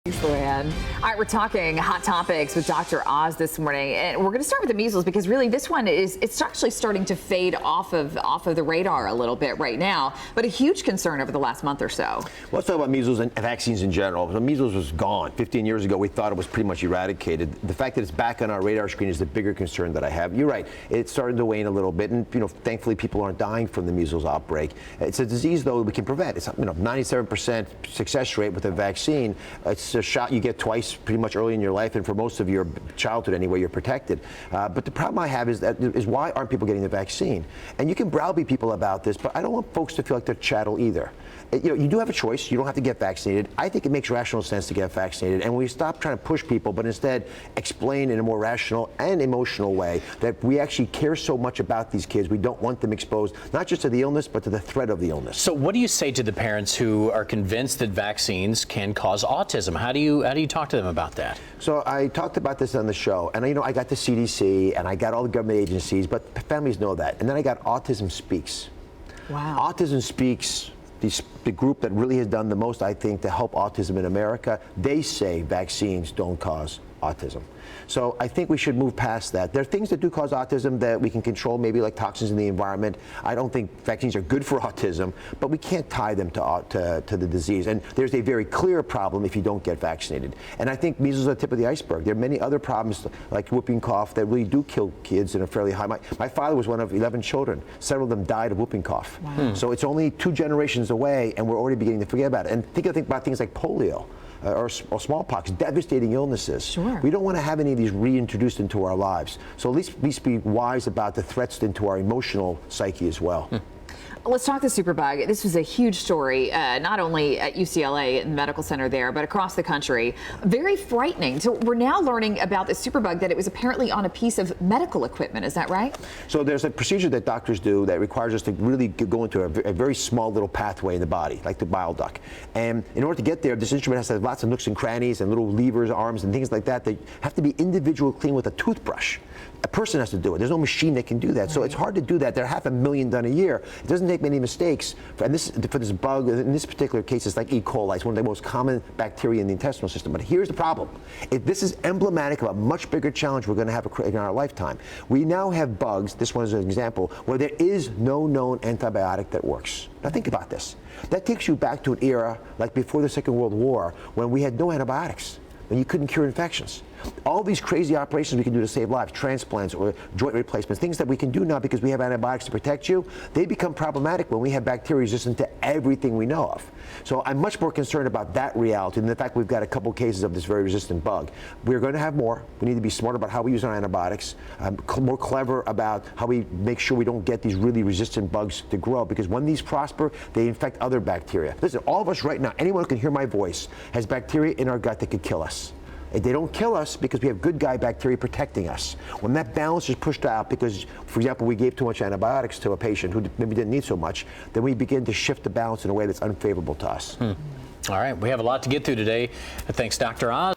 Thanks, Luann. All right, we're talking hot topics with Dr. Oz this morning, and we're going to start with the measles because really this one it's actually starting to fade off of the radar a little bit right now, but a huge concern over the last month or so. Well, let's talk about measles and vaccines in general. The measles was gone 15 years ago. We thought it was pretty much eradicated. The fact that it's back on our radar screen is the bigger concern that I have. You're right; it's starting to wane a little bit, and thankfully people aren't dying from the measles outbreak. It's a disease though we can prevent. It's 97% success rate with a vaccine. It's a shot you get twice pretty much early in your life, and for most of your childhood anyway, you're protected. But the problem I have is why aren't people getting the vaccine? And you can browbeat people about this, but I don't want folks to feel like they're chattel either. You do have a choice. You don't have to get vaccinated. I think it makes rational sense to get vaccinated, and we stop trying to push people, but instead explain in a more rational and emotional way that we actually care so much about these kids. We don't want them exposed, not just to the illness, but to the threat of the illness. So what do you say to the parents who are convinced that vaccines can cause autism? How do you talk to them about that? So I talked about this on the show, and I got the CDC and I got all the government agencies, but families know that. And then I got Autism Speaks. Wow. Autism Speaks, the group that really has done the most, I think, to help autism in America, they say vaccines don't cause autism. So I think we should move past that. There are things that do cause autism that we can control, maybe like toxins in the environment. I don't think vaccines are good for autism, but we can't tie them to the disease. And there's a very clear problem if you don't get vaccinated. And I think measles are the tip of the iceberg. There are many other problems like whooping cough that really do kill kids in a fairly high. My father was one of 11 children. Several of them died of whooping cough. Wow. So it's only 2 generations away, and we're already beginning to forget about it. And think about things like polio. Or smallpox, devastating illnesses. Sure. We don't want to have any of these reintroduced into our lives. So at least be wise about the threats into our emotional psyche as well. Let's talk the superbug. This was a huge story, not only at UCLA and the medical center there, but across the country. Very frightening. So we're now learning about the superbug that it was apparently on a piece of medical equipment. Is that right? So there's a procedure that doctors do that requires us to really go into a very small little pathway in the body, like the bile duct. And in order to get there, this instrument has to have lots of nooks and crannies and little levers, arms, and things like that. They have to be individually cleaned with a toothbrush. A person has to do it. There's no machine that can do that. Right. So it's hard to do that. There are 500,000 done a year. It doesn't take many mistakes. For this bug, in this particular case, it's like E. coli. It's one of the most common bacteria in the intestinal system. But here's the problem. This is emblematic of a much bigger challenge we're going to have in our lifetime. We now have bugs, this one is an example, where there is no known antibiotic that works. Now think about this. That takes you back to an era like before the Second World War when we had no antibiotics, when you couldn't cure infections. All these crazy operations we can do to save lives, transplants or joint replacements, things that we can do now because we have antibiotics to protect you, they become problematic when we have bacteria resistant to everything we know of. So I'm much more concerned about that reality than the fact we've got a couple cases of this very resistant bug. We're going to have more. We need to be smarter about how we use our antibiotics, more clever about how we make sure we don't get these really resistant bugs to grow, because when these prosper, they infect other bacteria. Listen, all of us right now, anyone who can hear my voice, has bacteria in our gut that could kill us. They don't kill us because we have good guy bacteria protecting us. When that balance is pushed out because, for example, we gave too much antibiotics to a patient who maybe didn't need so much, then we begin to shift the balance in a way that's unfavorable to us. All right, we have a lot to get through today. Thanks, Dr. Oz.